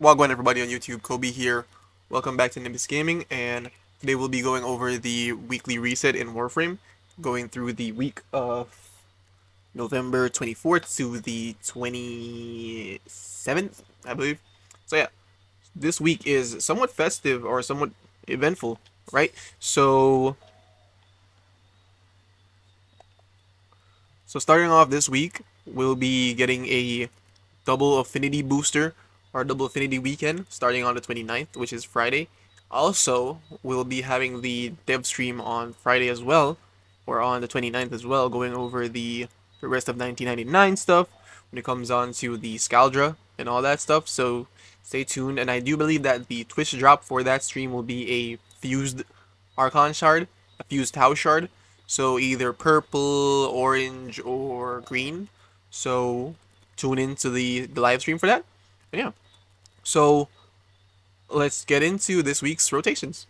Wagwan everybody on YouTube, Kobe here. Welcome back to Nimbus Gaming, and today we'll be going over the weekly reset in Warframe, going through the week of November 24th to the 27th, I believe. So yeah, this week is somewhat festive or somewhat eventful, right? So starting off this week, we'll be getting a double affinity booster or double affinity weekend starting on the 29th, which is Friday. Also, we'll be having the dev stream on Friday as well, or on the 29th as well, going over the rest of 1999 stuff when it comes on to the Scaldra and all that stuff. So stay tuned. And I do believe that the Twitch drop for that stream will be a fused Archon shard, a fused Tau shard. So either purple, orange, or green. So tune into the live stream for that. And yeah. So let's get into this week's rotations.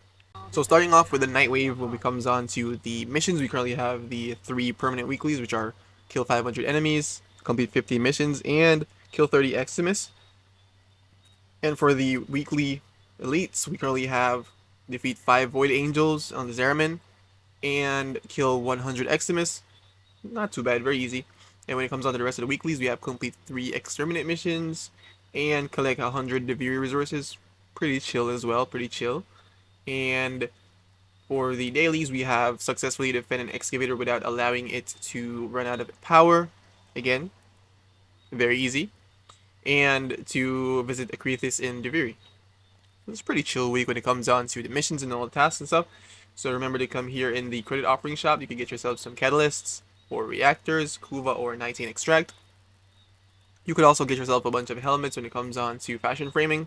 So starting off with the Night Wave, when it comes on to the missions, we currently have the 3 permanent weeklies, which are kill 500 enemies, complete 15 missions, and kill 30 Eximus. And for the weekly elites, we currently have defeat 5 Void Angels on the Zeramin, and kill 100 Eximus. Not too bad, very easy. And when it comes on to the rest of the weeklies, we have complete 3 exterminate missions and collect 100 Deviri resources. Pretty chill as well, pretty chill. And for the dailies, we have successfully defend an excavator without allowing it to run out of power. Again, very easy. And to visit Akrithis in Deviri. It's a pretty chill week when it comes on to the missions and all the tasks and stuff. So remember to come here in the credit offering shop. You can get yourself some catalysts or reactors, Kuva or 19 extract. You could also get yourself a bunch of helmets when it comes on to fashion framing.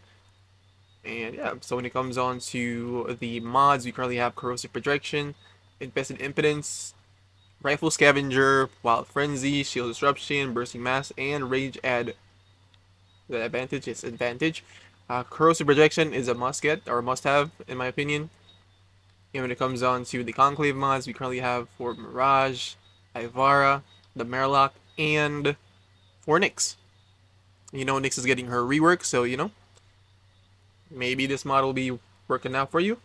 And yeah, so when it comes on to the mods, we currently have corrosive projection, infested impedance, rifle scavenger, wild frenzy, shield disruption, bursting mass, and rage add. The advantage is advantage. Corrosive projection is a must get or must have in my opinion. And when it comes on to the conclave mods, we currently have for Mirage, Ivara, the Merlock, and for Nyx. You know, Nyx is getting her rework, so you know, maybe this mod will be working out for you.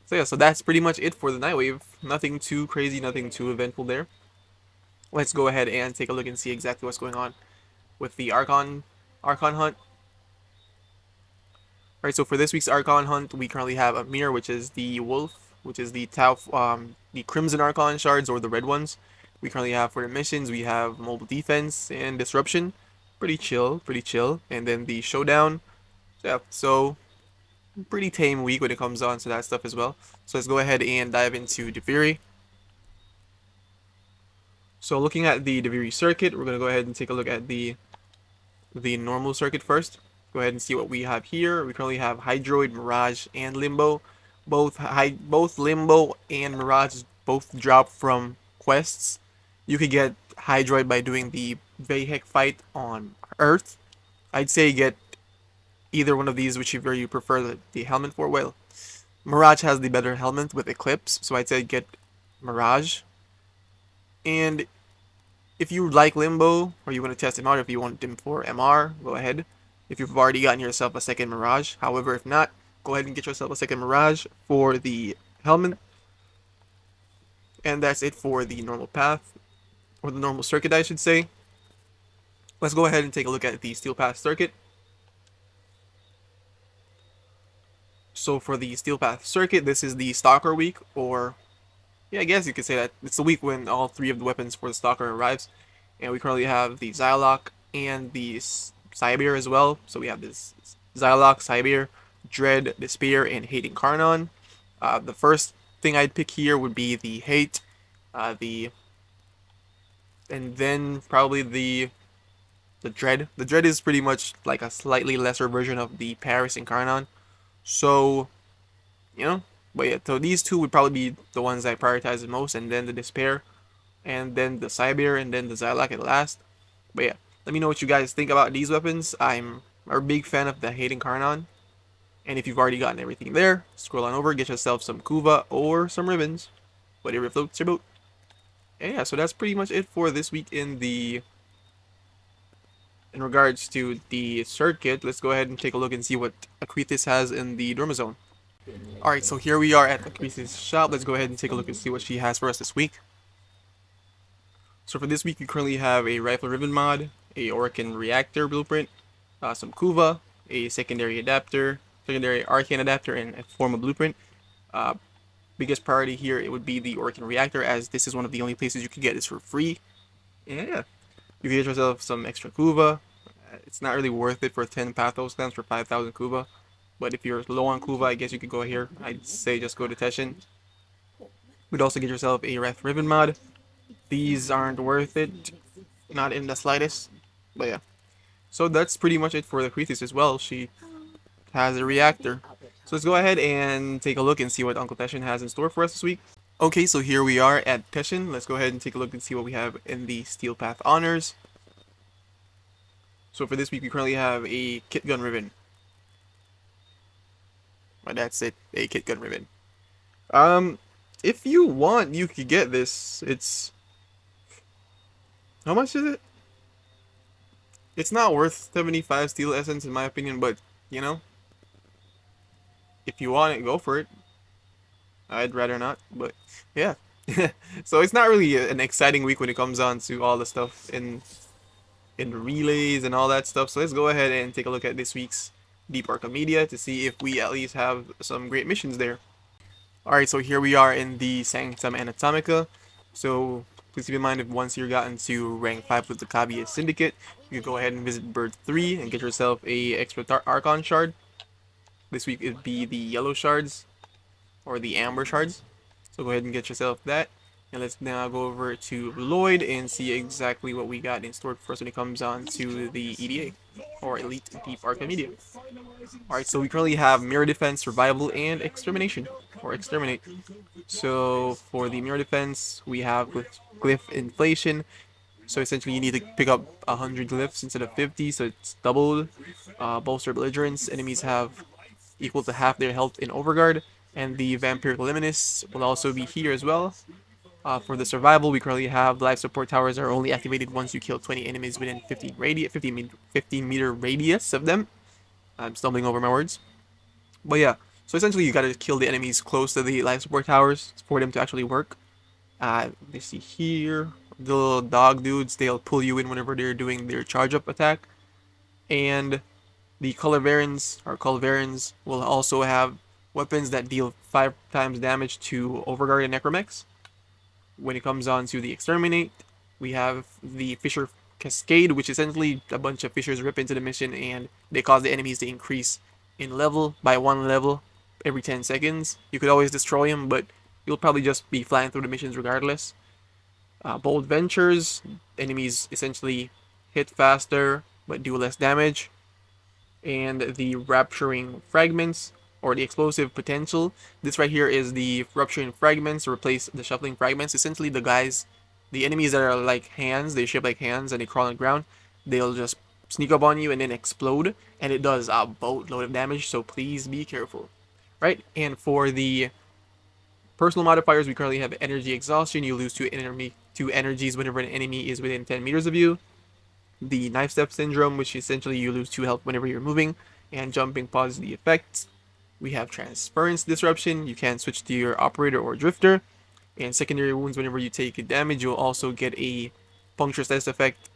So yeah, so that's pretty much it for the Nightwave. Nothing too crazy, nothing too eventful there. Let's go ahead and take a look and see exactly what's going on with the Archon hunt. Alright, so for this week's Archon hunt, we currently have Amir, which is the wolf, which is the the Crimson Archon shards, or the red ones. We currently have for the missions, we have mobile defense and disruption. Pretty chill, pretty chill. And then the showdown. Yeah, so pretty tame week when it comes on to that stuff as well. So let's go ahead and dive into Deviri. So looking at the Deviri circuit, we're gonna go ahead and take a look at the normal circuit first. Go ahead and see what we have here. We currently have Hydroid, Mirage, and Limbo. Both Limbo and Mirage both drop from quests. You could get Hydroid by doing the Vahek fight on Earth. I'd say get either one of these, whichever you prefer the helmet for. Well, Mirage has the better helmet with Eclipse, so I'd say get Mirage. And if you like Limbo, or you want to test him out, if you want him for MR, go ahead. If you've already gotten yourself a second Mirage. However, if not, go ahead and get yourself a second Mirage for the helmet. And that's it for the normal path, or the normal circuit, I should say. Let's go ahead and take a look at the Steel Path circuit. So for the Steel Path circuit, this is the Stalker week, or yeah, I guess you could say that. It's the week when all 3 of the weapons for the Stalker arrives. And we currently have the Xylock and the Cyber as well. So we have this Xylock, Cyber, Dread, Despair, and Hate Incarnon. The first thing I'd pick here would be the Hate, and then probably the Dread. The Dread is pretty much like a slightly lesser version of the Paris Incarnon. So, you know, but yeah, so these 2 would probably be the ones I prioritize the most, and then the Despair, and then the Cyber, and then the Xylock at last. But yeah, let me know what you guys think about these weapons. I'm a big fan of the Hate Incarnon. And if you've already gotten everything there, scroll on over, get yourself some Kuva or some ribbons. Whatever floats your boat. And yeah, so that's pretty much it for this week in the in regards to the circuit, let's go ahead and take a look and see what Acrithis has in the Dormazone. Alright, so here we are at Acrithis' shop. Let's go ahead and take a look and see what she has for us this week. So for this week, we currently have a Rifle Ribbon mod, a Orkan Reactor blueprint, some Kuva, a secondary Arcane adapter, and a Forma blueprint. Biggest priority here, it would be the Orkan Reactor, as this is one of the only places you can get this for free. Yeah, you can get yourself some extra Kuva. It's not really worth it for 10 Pathos stamps for 5,000 Kuva. But if you're low on Kuva, I guess you could go here. I'd say just go to Teshin. You'd also get yourself a Wrath Ribbon mod. These aren't worth it. Not in the slightest. But yeah. So that's pretty much it for the Acrithis as well. She has a reactor. So let's go ahead and take a look and see what Uncle Teshin has in store for us this week. Okay, so here we are at Teshin. Let's go ahead and take a look and see what we have in the Steel Path Honors. So for this week, we currently have a Kit Gun Ribbon. But that's it, a Kit Gun Ribbon. If you want, you could get this. It's... How much is it? It's not worth 75 Steel Essence in my opinion, but, you know, if you want it, go for it. I'd rather not, but yeah. So it's not really an exciting week when it comes on to all the stuff in relays and all that stuff. So let's go ahead and take a look at this week's Deep Arcamedia to see if we at least have some great missions there. Alright, so here we are in the Sanctum Anatomica. So please keep in mind, if once you're gotten to rank 5 with the Kaguya Syndicate, you can go ahead and visit Bird 3 and get yourself a extra Archon shard. This week it'd be the yellow shards, or the amber shards. So go ahead and get yourself that. And let's now go over to Lloyd and see exactly what we got in store for us when it comes on to the EDA, or Elite Deep Arcamedia. Alright, so we currently have Mirror Defense, Survival, and Extermination, or Exterminate. So for the Mirror Defense, we have Glyph Inflation. So essentially you need to pick up 100 glyphs instead of 50, so it's doubled. Bolster Belligerence, enemies have equal to half their health in Overguard. And the Vampiric Luminous will also be here as well. For the survival, we currently have life support towers are only activated once you kill 20 enemies within 15 meter radius of them. I'm stumbling over my words. But yeah, so essentially you gotta kill the enemies close to the life support towers for them to actually work. Let's see here, the little dog dudes, they'll pull you in whenever they're doing their charge up attack. And the Culverins will also have weapons that deal 5 times damage to Overguard and Necromex. When it comes on to the Exterminate, we have the Fissure Cascade, which essentially a bunch of fissures rip into the mission and they cause the enemies to increase in level by 1 level every 10 seconds. You could always destroy them, but you'll probably just be flying through the missions regardless. Bold Ventures, enemies essentially hit faster but do less damage. And the Rapturing Fragments, or the Explosive Potential. This right here is the Rupturing Fragments to replace the Shuffling Fragments. Essentially the enemies that are like hands, they shape like hands and they crawl on the ground, they'll just sneak up on you and then explode, and it does a boatload of damage, so please be careful. Right, and for the personal modifiers, we currently have Energy Exhaustion. You lose 2 energies whenever an enemy is within 10 meters of you. The Knife Step Syndrome, which essentially you lose 2 health whenever you're moving, and jumping pauses the effects. We have Transference Disruption. You can switch to your Operator or Drifter. And Secondary Wounds, whenever you take damage, you'll also get a Puncture Status effect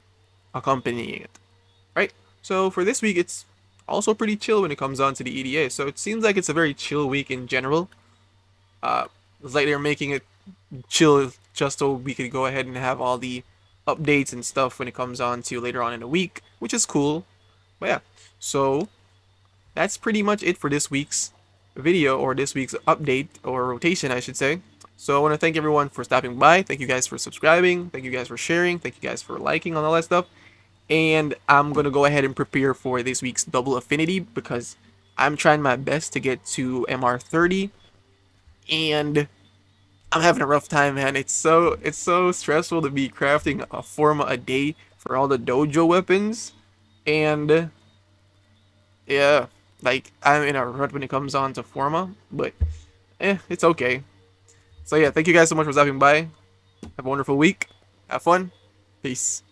accompanying it. Right? So for this week, it's also pretty chill when it comes on to the EDA. So it seems like it's a very chill week in general. It's like they're making it chill just so we could go ahead and have all the updates and stuff when it comes on to later on in the week, which is cool. But yeah, so that's pretty much it for this week's video, or this week's update, or rotation I should say. So I want to thank everyone for stopping by. Thank you guys for subscribing. Thank you guys for sharing. Thank you guys for liking on all that stuff. And I'm going to go ahead and prepare for this week's double affinity, because I'm trying my best to get to MR30, and I'm having a rough time, man. It's so stressful to be crafting a Forma a day for all the dojo weapons, and yeah, like I'm in a rut when it comes on to Forma, but it's okay. So yeah, thank you guys so much for stopping by. Have a wonderful week. Have fun. Peace.